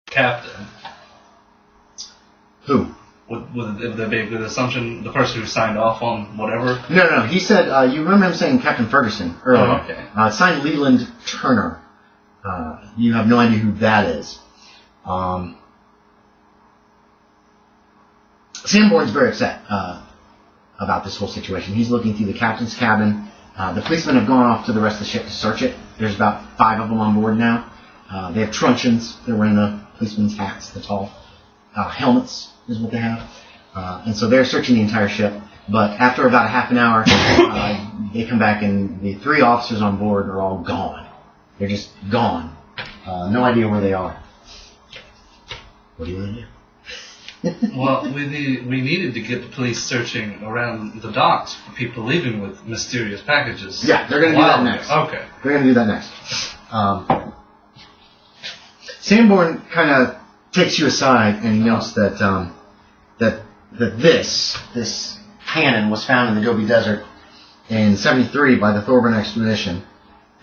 captain. Who? Would it be a good assumption? The person who signed off on whatever? No. He said, you remember him saying Captain Ferguson earlier. Oh, okay. Signed Leland Turner. You have no idea who that is. Sanborn's very upset about this whole situation. He's looking through the captain's cabin. The policemen have gone off to the rest of the ship to search it. There's about 5 of them on board now. They have truncheons. They're wearing the policemen's hats, the tall helmets is what they have. And so they're searching the entire ship. But after about a half an hour, they come back and the 3 officers on board are all gone. They're just gone. No idea where they are. What do you want to do? Well, we needed to get the police searching around the docks for people leaving with mysterious packages. Yeah, they're going to do that next. Okay. They're going to do that next. Sanborn kind of takes you aside and he notes that this cannon was found in the Gobi Desert in '73 by the Thorburn expedition,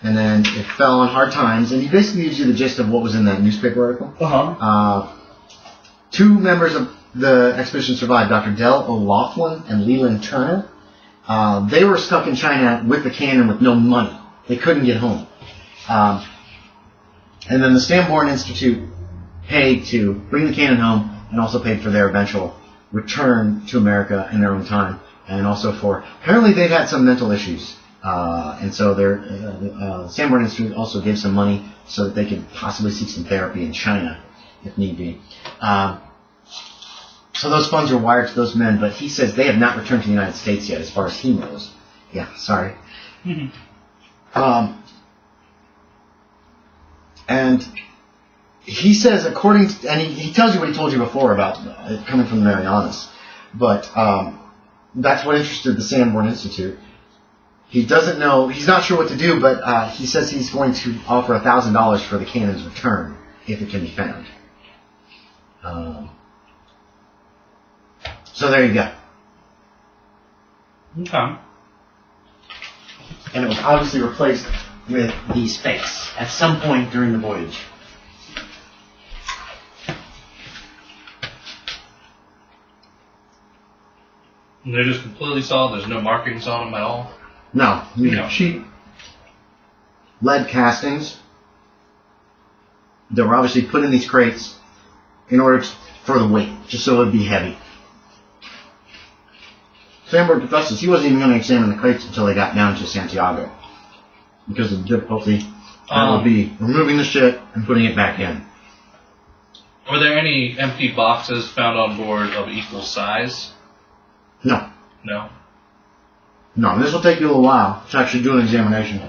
and then it fell on hard times. And he basically gives you the gist of what was in that newspaper article. 2 members of the expedition survived, Dr. Del O'Loughlin and Leland Turner. They were stuck in China with the cannon with no money. They couldn't get home. And then the Sanborn Institute paid to bring the cannon home and also paid for their eventual return to America in their own time. And also for, apparently they've had some mental issues. And so the Sanborn Institute also gave some money so that they could possibly seek some therapy in China, if need be. So those funds are wired to those men, but he says they have not returned to the United States yet, as far as he knows. Yeah, sorry. And he says, and he tells you what he told you before about it coming from the Marianas, but that's what interested the Sanborn Institute. He doesn't know, he's not sure what to do, but he says he's going to offer $1,000 for the cannon's return, if it can be found. So there you go. Okay. And it was obviously replaced with these fakes at some point during the voyage. And they're just completely solid. There's no markings on them at all. No, cheap lead castings that were obviously put in these crates in order for the weight, just so it would be heavy. Sanborn confesses he wasn't even going to examine the crates until they got down to Santiago, because of the difficulty that would be removing the ship and putting it back in. Were there any empty boxes found on board of equal size? No. No? No, this will take you a little while to actually do an examination.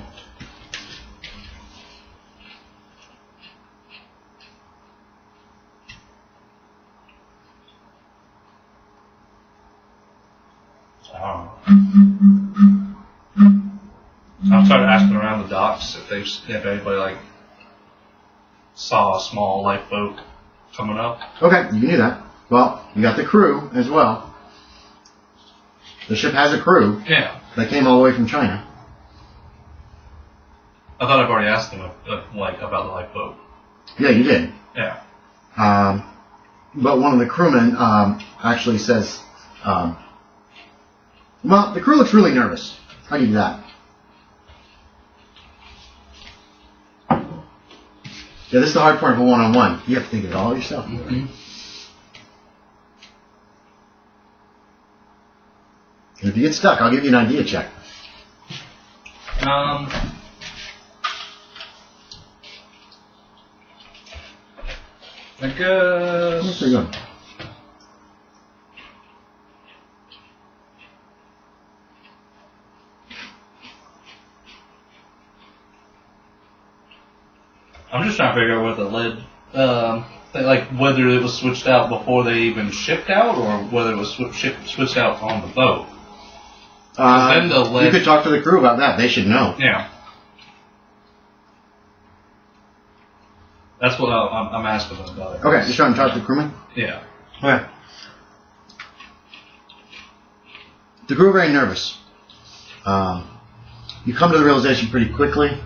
I'll start asking around the docks if anybody saw a small lifeboat coming up. Okay, you can do that. Well, you got the crew as well. The ship has a crew. Yeah. They came all the way from China. I thought I've already asked them about the lifeboat. Yeah, you did. Yeah. But one of the crewmen actually says, well, the crew looks really nervous. I'll give you that. Yeah, this is the hard part of a one-on-one. You have to think of it all yourself. Mm-hmm. And if you get stuck, I'll give you an idea check. I guess. Where's it going? I'm just trying to figure out where the lead, whether it was switched out before they even shipped out, or whether it was switched out on the boat. Then the lead, you could talk to the crew about that. They should know. Yeah. That's what I'm asking them about. Okay, you're trying to talk to the crewman? Yeah. Okay. The crew are very nervous. You come to the realization pretty quickly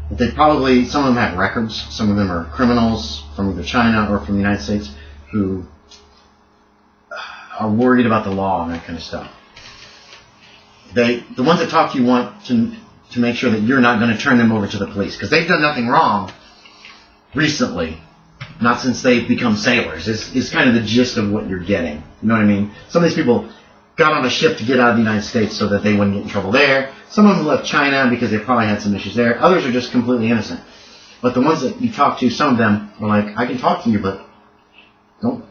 But they probably, some of them have records. Some of them are criminals from either China or from the United States who are worried about the law and that kind of stuff. The ones that talk to you want to make sure that you're not going to turn them over to the police, because they've done nothing wrong recently, not since they've become sailors, is kind of the gist of what you're getting. You know what I mean? Some of these people got on a ship to get out of the United States so that they wouldn't get in trouble there. Some of them left China because they probably had some issues there. Others are just completely innocent. But the ones that you talk to, some of them are like, I can talk to you, but don't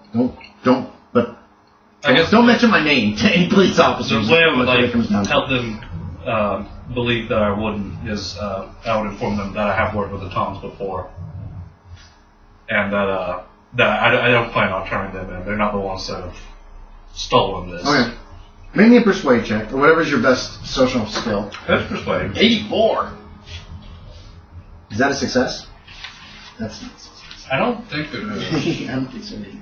mention my name to any police officers. The way I would help them believe that I wouldn't is I would inform them that I have worked with the Toms before, and that I don't plan on turning them in. They're not the ones that have stolen this. Okay. Make me a persuade check, or whatever's your best social skill. That's persuade. 84. Is that a success? That's not a success. I don't think it is. I don't think so either.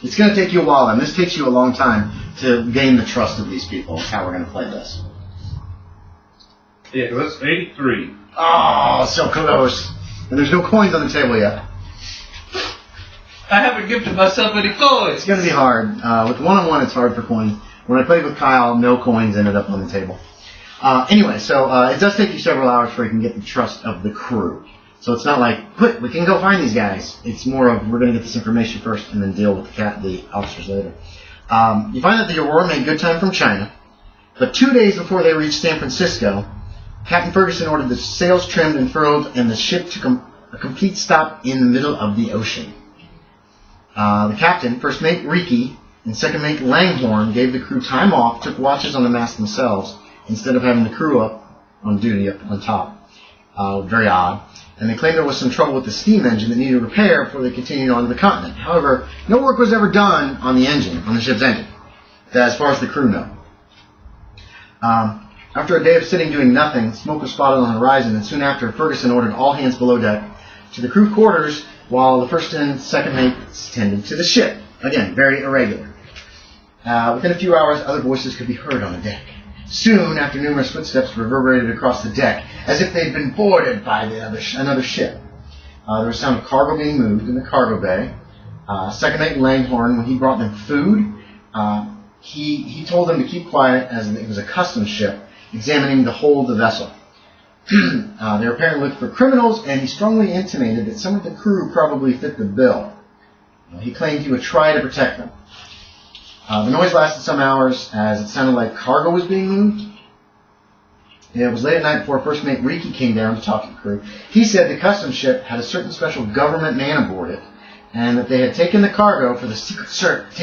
It's going to take you a while, and this takes you a long time to gain the trust of these people. That's how we're going to play this. Yeah, that's 83. Oh, so close. And there's no coins on the table yet. I haven't gifted myself any coins. It's going to be hard. With one-on-one, it's hard for coins. When I played with Kyle, no coins ended up on the table. Anyway, so it does take you several hours before you can get the trust of the crew. So it's not like, quick, we can go find these guys. It's more of, we're going to get this information first and then deal with the officers later. You find that the Aurora made good time from China, but 2 days before they reached San Francisco, Captain Ferguson ordered the sails trimmed and furled and the ship to a complete stop in the middle of the ocean. The captain, first mate Riki, and second mate Langhorne gave the crew time off, took watches on the mast themselves, instead of having the crew up on duty up on top. Very odd. And they claimed there was some trouble with the steam engine that needed repair before they continued on to the continent. However, no work was ever done on the engine, on the ship's engine, as far as the crew know. After a day of sitting doing nothing, smoke was spotted on the horizon, and soon after, Ferguson ordered all hands below deck to the crew quarters, while the first and second mates tended to the ship. Again, very irregular. Within a few hours, other voices could be heard on the deck. Soon, after numerous footsteps reverberated across the deck, as if they'd been boarded by another ship. There was sound of cargo being moved in the cargo bay. Second mate Langhorne, when he brought them food, he told them to keep quiet as it was a customs ship, examining the whole of the vessel. They were apparently looking for criminals, and he strongly intimated that some of the crew probably fit the bill. He claimed he would try to protect them. The noise lasted some hours, as it sounded like cargo was being moved. It was late at night before First Mate Riki came down to talk to the crew. He said the customs ship had a certain special government man aboard it, and that they had taken the cargo for the Secret Service,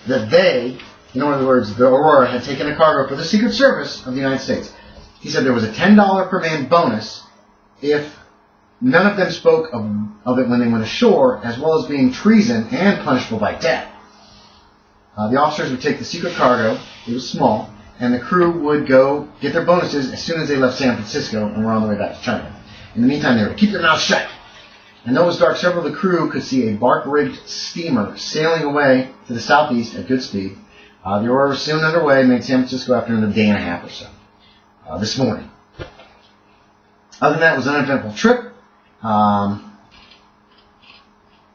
that they, in other words, the Aurora had taken a cargo for the Secret Service of the United States. He said there was a $10 per man bonus if none of them spoke of it when they went ashore, as well as being treason and punishable by death. The officers would take the secret cargo, it was small, and the crew would go get their bonuses as soon as they left San Francisco and were on their way back to China. In the meantime, they were to keep their mouths shut. And though it was dark, several of the crew could see a bark-rigged steamer sailing away to the southeast at good speed. The Aurora was soon underway and made San Francisco after a day and a half or so, this morning. Other than that, it was an uneventful trip.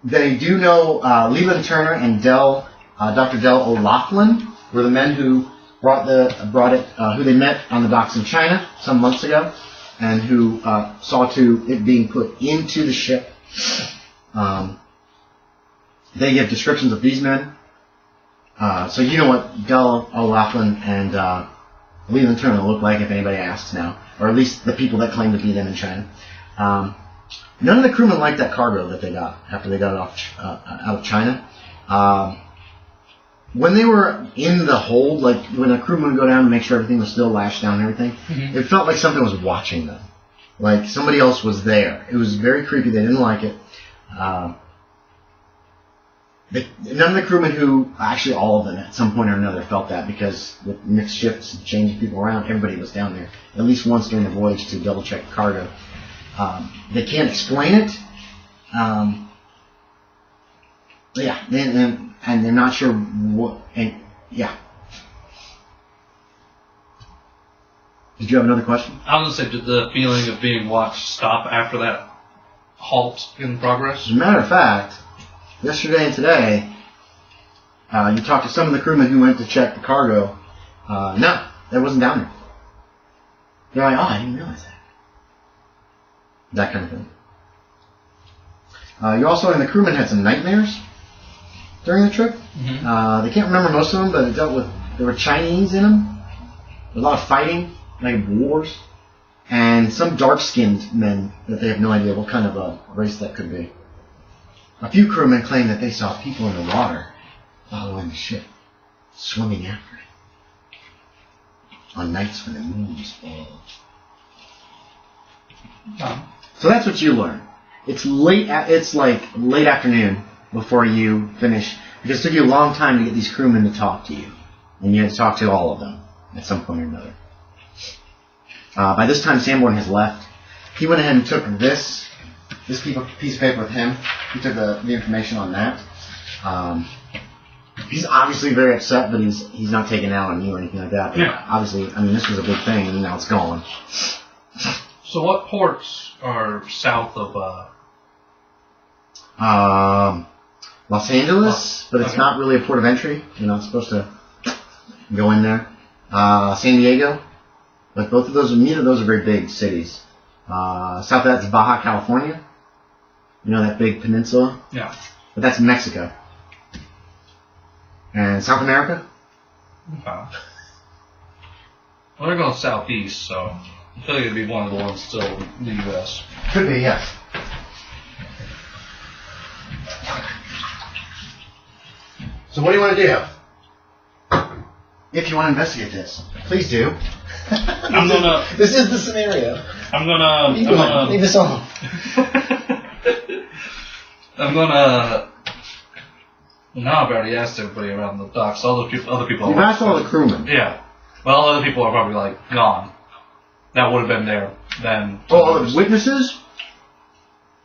They do know Leland Turner and Dr. Del O'Loughlin were the men who brought it, who they met on the docks in China some months ago, and who saw to it being put into the ship. They give descriptions of these men. So you know what Del O'Loughlin and Leland Turner look like if anybody asks now, or at least the people that claim to be them in China. None of the crewmen liked that cargo that they got after they got it out of China. When they were in the hold, like when a crewman would go down and make sure everything was still lashed down and everything, it felt like something was watching them. Like somebody else was there. It was very creepy. They didn't like it. None of the crewmen who, actually all of them at some point or another felt that, because with mixed shifts and changing people around, everybody was down there at least once during the voyage to double check the cargo. They can't explain it. And they're not sure what. And yeah. Did you have another question? I was going to say, did the feeling of being watched stop after that halt in progress? As a matter of fact, yesterday and today, you talked to some of the crewmen who went to check the cargo. No, that wasn't down there. They're like, oh, I didn't realize that. That kind of thing. You also, and the crewmen had some nightmares during the trip. Mm-hmm. They can't remember most of them, but it dealt with, there were Chinese in them. There was a lot of fighting, like wars, and some dark-skinned men that they have no idea what kind of a race that could be. A few crewmen claim that they saw people in the water following the ship, swimming after it, on nights when the moon was full. Oh. So that's what you learn. It's late afternoon before you finish, because it took you a long time to get these crewmen to talk to you, and you had to talk to all of them at some point or another. By this time, Sanborn has left. He went ahead and took this piece of paper with him. He took the information on that. He's obviously very upset, but he's not taking it out on you or anything like that. But yeah. Obviously, I mean, this was a big thing, and now it's gone. So what ports are south of... Los Angeles, but it's not really a port of entry. You're not supposed to go in there. San Diego, but both of those, neither of those are very big cities. South of that's Baja California. You know that big peninsula? Yeah. But that's Mexico. And South America? Okay. Well, they're going southeast, so I feel like it'd be one of the ones still in the U.S. Could be, yes. So what do you want to do? If you want to investigate this, please do. I'm gonna... This is the scenario. I'm gonna... Leave this on. I'm gonna... Well, now I've already asked everybody around the docks. All the other people... You've asked all the crewmen. Yeah. Well, other people are probably, like, gone. That would have been there then. Oh, the witnesses?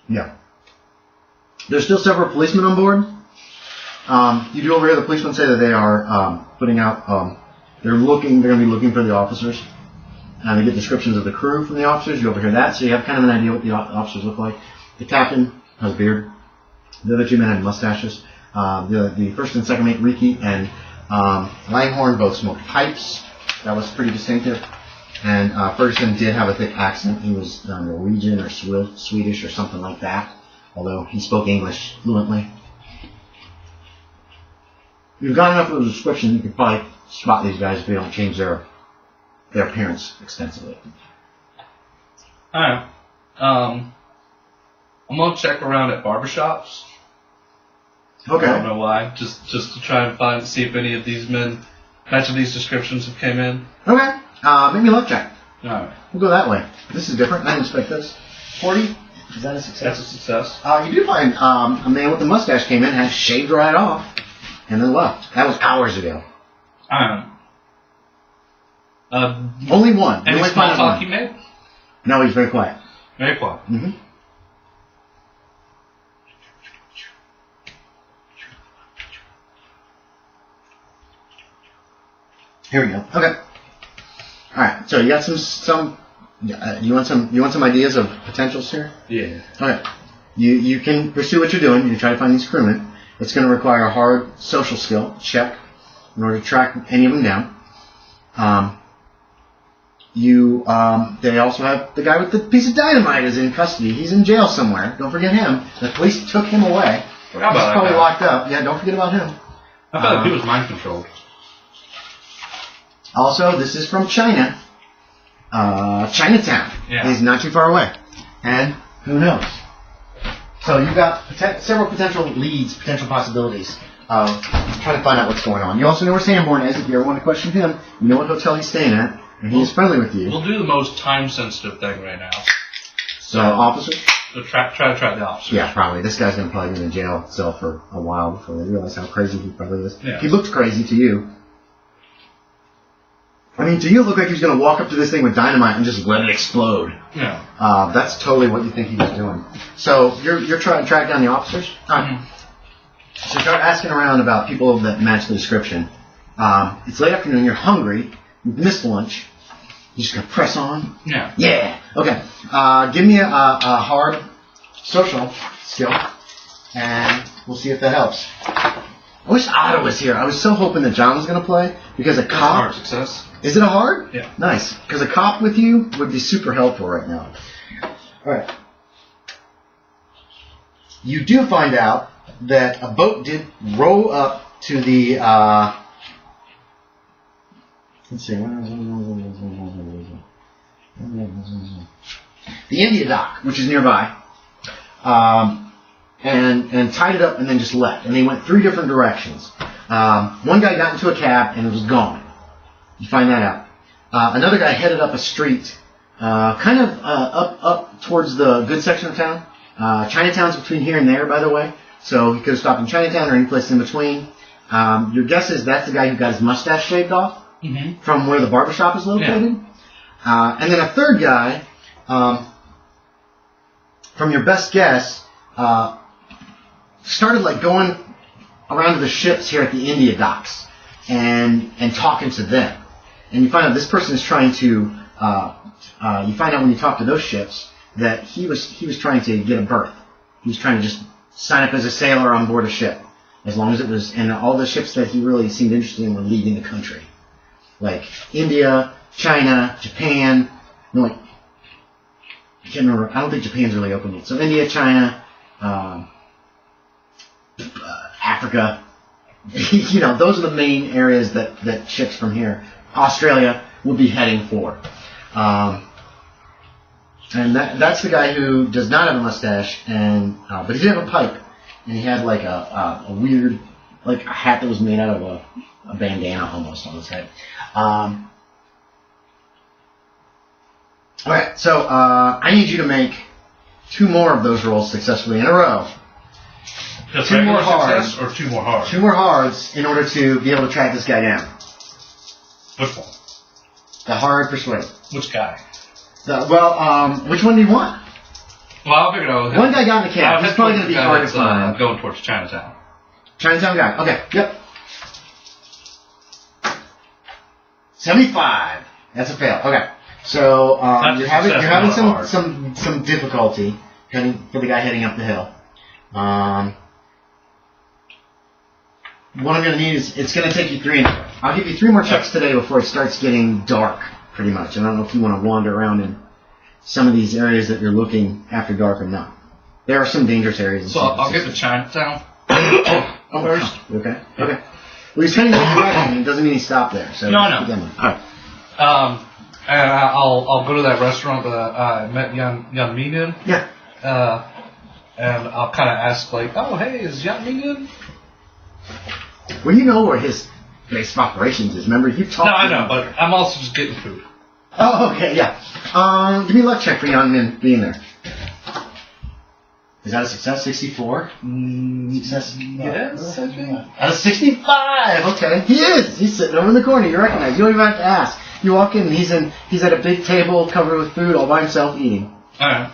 Yeah. There's still several policemen on board. You do overhear the policemen say that they are putting out... they're going to be looking for the officers. And they get descriptions of the crew from the officers. You overhear that, so you have kind of an idea what the officers look like. The captain has a beard. The other two men had mustaches. The first and second mate, Riki and Langhorn, both smoked pipes. That was pretty distinctive. And Ferguson did have a thick accent. He was Norwegian or Swedish or something like that, although he spoke English fluently. You've got enough of a description, you could probably spot these guys if they don't change their appearance extensively. Alright. I'm gonna check around at barbershops. Okay. I don't know why. Just to try and see if any of these men match of these descriptions have came in. Okay. Make me a luck check. Alright. We'll go that way. This is different. I didn't expect this. 40? Is that a success? That's a success. You do find a man with a mustache came in, had shaved right off, and then left. That was hours ago. Only one. Any small talk he made? No, he's very quiet. Very quiet. Mm-hmm. Here we go. Okay. All right. So you got some. You want some ideas of potentials here? Yeah. Okay. You can pursue what you're doing. You try to find these crewmen. It's going to require a hard social skill check in order to track any of them down. They also have the guy with the piece of dynamite is in custody. He's in jail somewhere. Don't forget him. The police took him away. He's probably locked up. Yeah, don't forget about him. I thought he was mind controlled. Also, this is from China. Chinatown. Yeah. He's not too far away. And who knows? So you've got several potential leads, potential possibilities of trying to find out what's going on. You also know where Sanborn is. If you ever want to question him, you know what hotel he's staying at, and he's friendly with you. We'll do the most time-sensitive thing right now. So, officer? Try to track the officer. Yeah, probably. This guy's going to probably be in a jail cell for a while before they realize how crazy he probably is. Yeah. He looked crazy to you. I mean, to you it looked like he was going to walk up to this thing with dynamite and just let it explode. Yeah. That's totally what you think he was doing. So you're trying to track down the officers? Mm-hmm. So start asking around about people that match the description. It's late afternoon, you're hungry, you've missed lunch, You just gonna press on? Yeah. Yeah. Okay. Give me a hard social skill, and we'll see if that helps. I wish Otto was here. I was so hoping that John was gonna play because a cop. Hard success. Is it a hard? Yeah. Nice. Because a cop with you would be super helpful right now. All right. You do find out that a boat did row up to the. Let's see. The India dock, which is nearby, and tied it up and then just left. And they went 3 different directions. One guy got into a cab and it was gone. You find that out. Another guy headed up a street, kind of up towards the good section of town. Chinatown's between here and there, by the way. So he could have stopped in Chinatown or any place in between. Your guess is that's the guy who got his mustache shaved off from where the barbershop is located. Yeah. And then a third guy, from your best guess, started like going around to the ships here at the India docks and talking to them. And you find out this person is trying to. You find out when you talk to those ships that he was trying to get a berth. He was trying to just sign up as a sailor on board a ship, as long as it was. And all the ships that he really seemed interested in were leaving the country, like India, China, Japan. No, like I can't remember. I don't think Japan's really open yet. So India, China, Africa. You know, those are the main areas that ships from here. Australia will be heading for. And that's the guy who does not have a mustache, but he did have a pipe, and he had like a weird, like a hat that was made out of a bandana almost on his head. Alright, so I need you to make 2 more of those rolls successfully in a row. Just 2 more hards. Or 2 more hards? 2 more hards in order to be able to track this guy down. Which one? The hard persuade. Which guy? Which one do you want? Well, I'll figure it out. One guy got in the cab. He's probably going to be hard to find. Going towards Chinatown. Chinatown guy. Okay. Yep. 75. That's a fail. Okay. So you're having some difficulty for the guy heading up the hill. What I'm going to need is it's going to take you 3. I'll give you 3 more checks today before it starts getting dark. Pretty much. I don't know if you want to wander around in some of these areas that you're looking after dark or not. There are some dangerous areas. So I'll get to Chinatown first. Okay. Okay. Well, he's heading that direction. It doesn't mean he stopped there. So no, I know. All right. And I'll go to that restaurant that I met Young Min in. Yeah. And I'll kind of ask like, oh hey, is Young Min in? Well, you know where his base of operations is. Remember, you talked. No, I know, but I'm also just getting food. Oh, okay, yeah. Give me a luck check for Young Min being there. Is that a success? 64? Success? Yes, I think. Out of 65! Okay, he is! He's sitting over in the corner. You recognize. You don't even have to ask. You walk in and he's at a big table covered with food all by himself eating. Alright.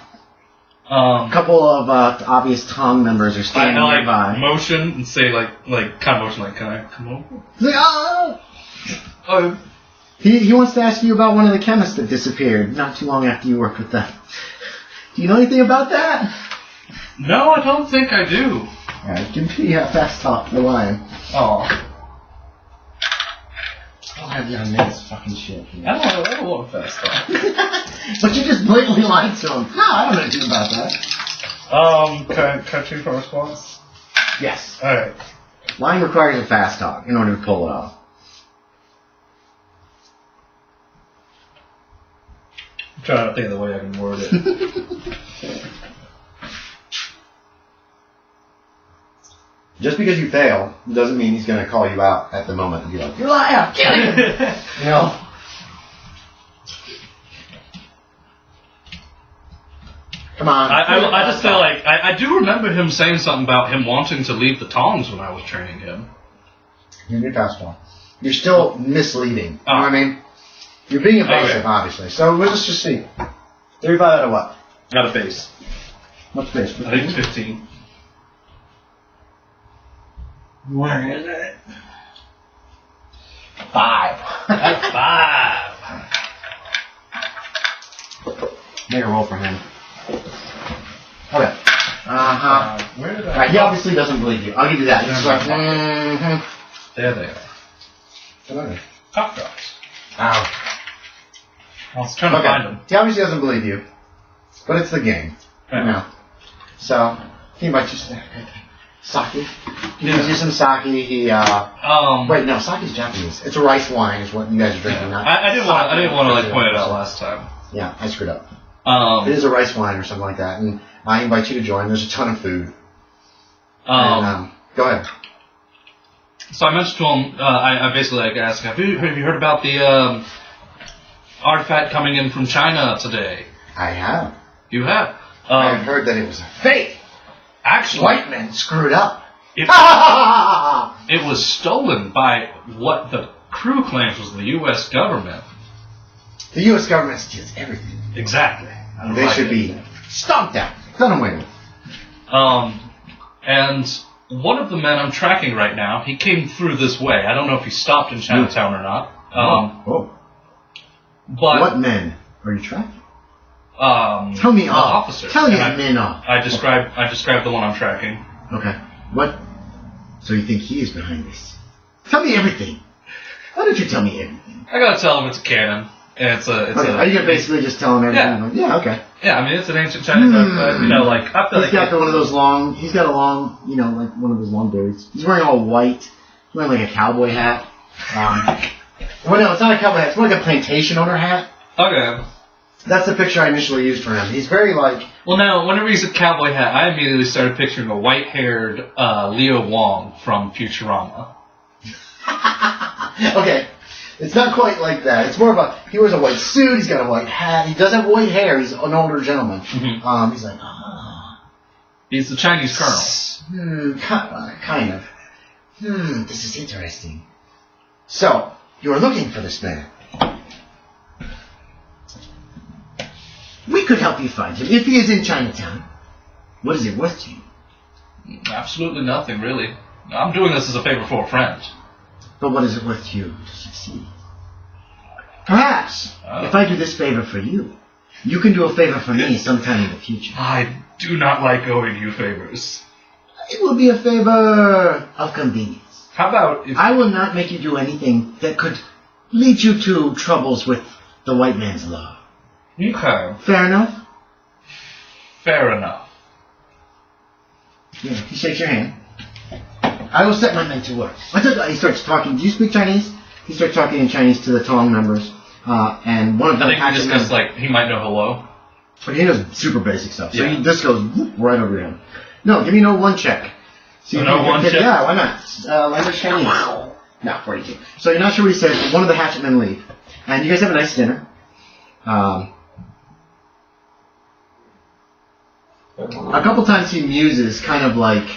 A couple of obvious Tong members are standing nearby. Motion and say kind of motion like, can I come over? He's like, oh! Oh. He wants to ask you about one of the chemists that disappeared not too long after you worked with them. Do you know anything about that? No, I don't think I do. Alright, give me a fast talk, the lion. Oh. I'll have Young Min's fucking shit. I don't want fast talk. But you just blatantly lied to him. No, I don't know anything about that. Can I choose for response? Yes. Alright. Lying requires a fast talk in order to pull it off. I'm trying to think of the way I can word it. Just because you fail doesn't mean he's going to call you out at the moment and be like, "You're lying, kill him!" You know? Come on. I just feel like I do remember him saying something about him wanting to leave the Tongs when I was training him. You need fast talk. You're still misleading. You know what I mean? You're being evasive, obviously. So let's just see. 35 out of what? Got a base. What's base? I think 15. Where is it? 5. That's 5. Make a roll for him. Okay. Where did Right, he obviously doesn't believe you. I'll give you that. He's like, There they are. Okay. Cock drops. Ow. I was trying to find them. He obviously doesn't believe you, but it's the game. Yeah. You know. So, he might just... Sake. He gives you some sake. He, Wait, no, sake's Japanese. It's a rice wine is what you guys are drinking, not... I didn't want to like point it out last time. Yeah, I screwed up. It is a rice wine or something like that, and I invite you to join. There's a ton of food. Go ahead. So I mentioned to him, I basically like asked, have you heard about the artifact coming in from China today? I have. You have? I've heard that it was a fake. Actually, White men screwed up. It was stolen by what the crew claims was the U.S. government. The U.S. government steals everything. Exactly. They should be stomped out. Done away with. And one of the men I'm tracking right now, he came through this way. I don't know if he stopped in Chinatown or not. But what men are you tracking? Tell me off. Officer. Tell me that men off. I described the one I'm tracking. Okay. What? So you think he is behind this? Tell me everything. Why don't you tell me everything? I gotta tell him it's a cannon. And Are you gonna basically just tell him everything? Yeah. Okay. Yeah, I mean it's an ancient Chinese artifact. You know, like I feel he's got one of those long. He's got a long, like one of those long beards. He's wearing all white. He's wearing like a cowboy hat. Well, no, it's not a cowboy hat. It's more like a plantation owner hat. Okay. That's the picture I initially used for him. He's very like... Well, now, whenever he's a cowboy hat, I immediately started picturing a white-haired Leo Wong from Futurama. Okay. It's not quite like that. It's more of a... He wears a white suit. He's got a white hat. He does have white hair. He's an older gentleman. Mm-hmm. He's like... He's the Chinese colonel. Kind of. This is interesting. So, you're looking for this man. We could help you find him if he is in Chinatown. What is it worth to you? Absolutely nothing, really. I'm doing this as a favor for a friend. But what is it worth to you to succeed? Perhaps, if I do this favor for you, you can do a favor for me sometime in the future. I do not like owing you favors. It will be a favor of convenience. How about if... I will not make you do anything that could lead you to troubles with the white man's law. Okay. Fair enough? Fair enough. Yeah, he shakes your hand. I will set my men to work. He starts talking. Do you speak Chinese? He starts talking in Chinese to the Tong members. And one of them... I think he just goes like, he might know hello. But he knows super basic stuff. So Yeah. this goes right over him. No, give me no one check. So no one check? Yeah, why not? Language Chinese. No, 42. So you're not sure what he says, but one of the hatchet men leave. And you guys have a nice dinner. A couple times he muses, kind of like,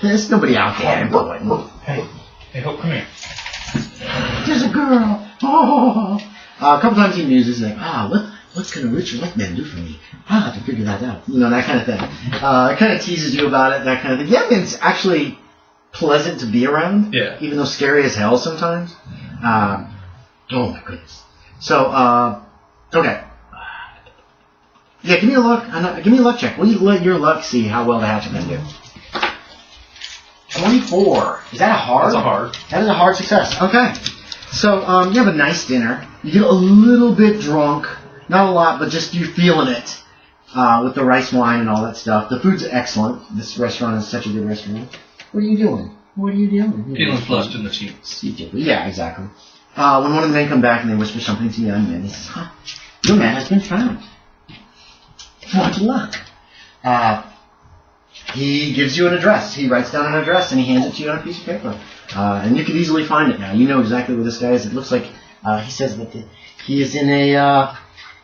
there's nobody out there. Hey, Hope, come here. There's a girl. Oh. A couple times he muses, like, what can a rich white man do for me? I'll have to figure that out. That kind of thing. It kind of teases you about it, that kind of thing. Yeah, it's actually pleasant to be around. Yeah. Even though scary as hell sometimes. Oh my goodness. So, okay. Yeah, give me a luck. Give me a luck check. Will you let your luck see how well the hatchet men do? 24. Is that a hard? That's a hard. That is a hard success. Okay. So, you have a nice dinner. You get a little bit drunk. Not a lot, but just you feeling it. With the rice wine and all that stuff. The food's excellent. This restaurant is such a good restaurant. What are you doing? Feeling flushed in the cheeks. Yeah, exactly. When one of the men come back and they whisper something to the young man, he says, your man has been found. What luck. He gives you an address. He writes down an address and he hands it to you on a piece of paper. And you can easily find it now. You know exactly where this guy is. It looks like he says that he is in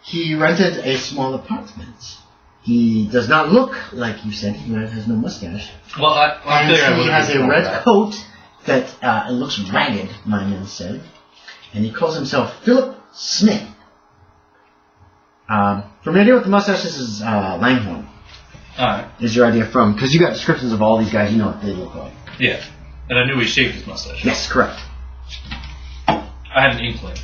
he rented a small apartment. He does not look like you said. He has no mustache. Well, and he has a red coat that it looks ragged, my man said. And he calls himself Philip Smith. From your idea with the mustache, this is Langhorne. Alright. Is your idea from... Because you got descriptions of all these guys, you know what they look like. Yeah. And I knew he shaved his mustache. Yes, correct. I had an inkling.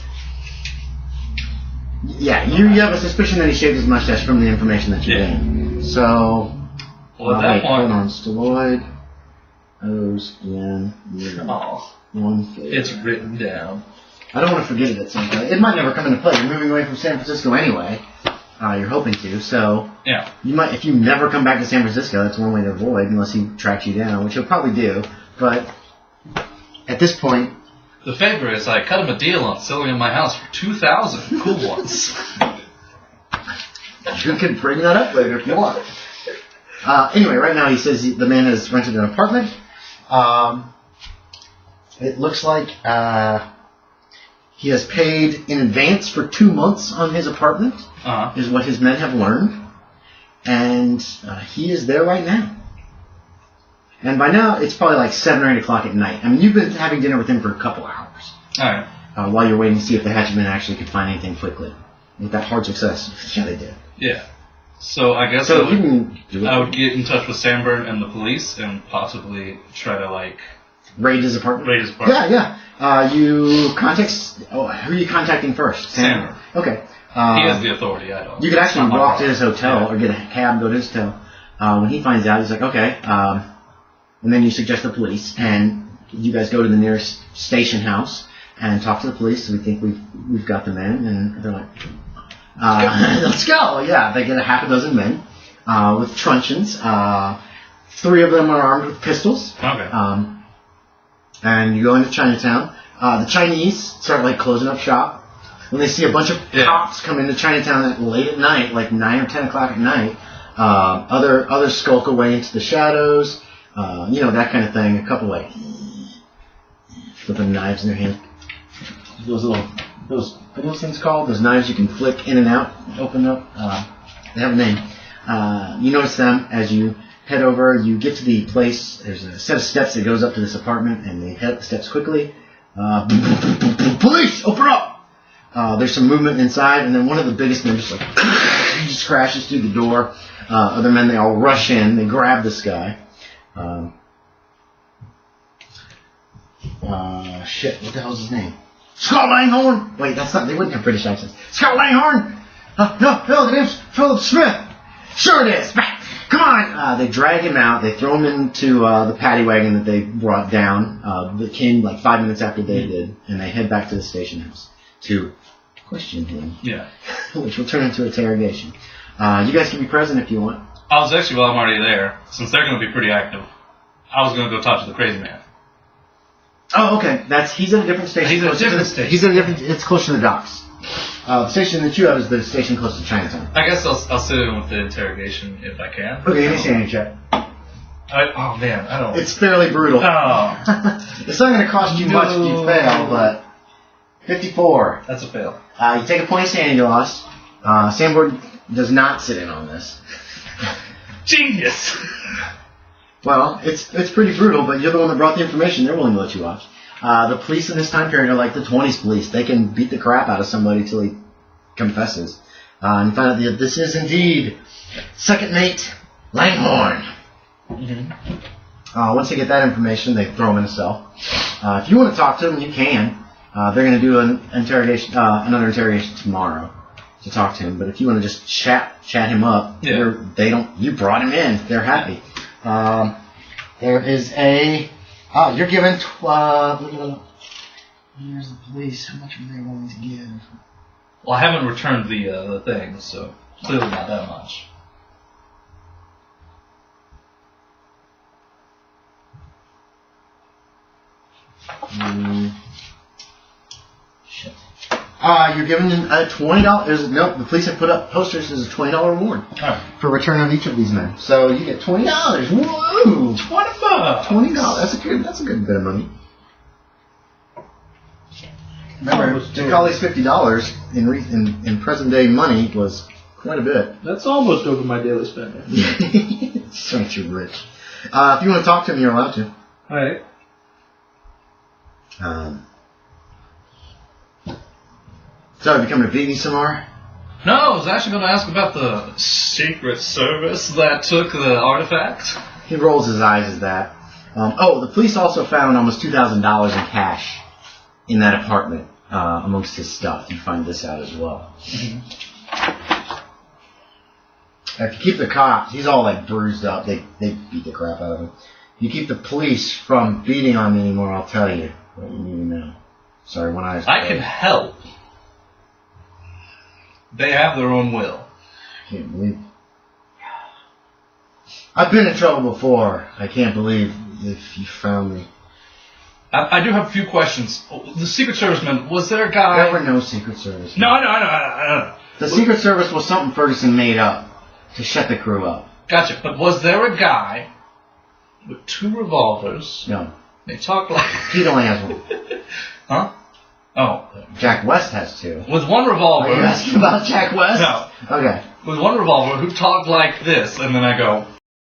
Yeah, you have a suspicion that he shaved his mustache from the information that you gained. So, well, at that point, hold on, Stalloid owes Ian it's written down. I don't want to forget it at some point. It might never come into play. You're moving away from San Francisco anyway. You're hoping to, so yeah. You might, if you never come back to San Francisco, that's one way to avoid, unless he tracks you down, which he'll probably do. But at this point, the favor is I cut him a deal on selling him my house for 2,000 cool ones. You can bring that up later if you want. Anyway, right now he says the man has rented an apartment. It looks like he has paid in advance for 2 months on his apartment, is what his men have learned. And he is there right now. And by now, it's probably like 7 or 8 o'clock at night. I mean, you've been having dinner with him for a couple hours. All right. While you're waiting to see if the hatchetmen actually could find anything quickly. With that hard success. Yeah, they did. Yeah. So I guess I would get in touch with Sanborn and the police and possibly try to, like... Raid his apartment? Yeah. You contact... Oh, who are you contacting first? Sanborn. Okay. He has the authority, I don't. You could actually walk to his hotel or get a cab and go to his hotel. When he finds out, he's like, okay. And then you suggest the police, and you guys go to the nearest station house and talk to the police. So we think we've got the men, and they're like, let's go. Yeah, they get a half a dozen men with truncheons. 3 of them are armed with pistols. Okay. And you go into Chinatown. The Chinese start like closing up shop. When they see a bunch of cops come into Chinatown late at night, like 9 or 10 o'clock at night, others skulk away into the shadows. That kind of thing. A couple like flipping knives in their hand. What are those things called? Those knives you can flick in and out, open up. They have a name. You notice them as you head over. You get to the place. There's a set of steps that goes up to this apartment, and they head up the steps quickly. Police, open up! There's some movement inside, and then one of the biggest men just he just crashes through the door. Other men, they all rush in. They grab this guy. Shit, what the hell's his name? Scott Langhorne! Wait, that's not, they wouldn't have British accents. Scott Langhorne! No, the name's Philip Smith! Sure it is! Come on! They drag him out, they throw him into the paddy wagon that they brought down, that came like 5 minutes after they did, and they head back to the station house to question him. Yeah. Which will turn into interrogation. You guys can be present if you want. I was actually, while I'm already there, since they're going to be pretty active, I was going to go talk to the crazy man. Oh, okay. He's at a different station. He's at a different station. He's at a different. It's close to the docks. The station that you have is the station close to Chinatown. I guess I'll sit in with the interrogation if I can. Okay, give me a standing check. Oh man, I don't. It's fairly brutal. Oh. It's not going to cost you much if you fail, but 54. That's a fail. You take a point of sanity loss. Sanborn does not sit in on this. Genius. Well, it's pretty brutal, but you're the one that brought the information. They're willing to let you watch. The police in this time period are like the 20s police. They can beat the crap out of somebody till he confesses. And find out that this is indeed second mate Langhorne. Mm-hmm. Once they get that information, they throw him in a cell. If you want to talk to them, you can. They're going to do another interrogation tomorrow to talk to him. But if you want to just chat him up, you brought him in. They're happy. There is you're given here's the police. How much are they willing to give? Well, I haven't returned the thing, so clearly not that much. Shit. You're given a $20. Nope, the police have put up posters as a $20 reward for return on each of these men. So you get $20. Woo! $20. $20. That's a good bit of money. Remember, Jacali's $50 in present day money was quite a bit. That's almost over my daily spending. So you're rich. If you want to talk to him, you're allowed to. All right. So, have you come to beat me some more? No, I was actually going to ask about the Secret Service that took the artifact. He rolls his eyes at that. The police also found almost $2,000 in cash in that apartment. amongst his stuff. You find this out as well. Mm-hmm. If you keep the cops, he's all like bruised up. They beat the crap out of him. You keep the police from beating on me anymore, I'll tell you what you need to know. Sorry, one eye's I can help. They have their own will. I can't believe. I've been in trouble before. I can't believe if you found me. I do have a few questions. The Secret Serviceman, was there a guy... There were no Secret Service. No, I know. The Secret Service was something Ferguson made up to shut the crew up. Gotcha. But was there a guy with 2 revolvers? No. They talk like... Pete only has one. Huh? Oh. Jack West has 2. With one revolver... Are you asking about Jack West? No. Okay. With one revolver who talked like this, and then I go,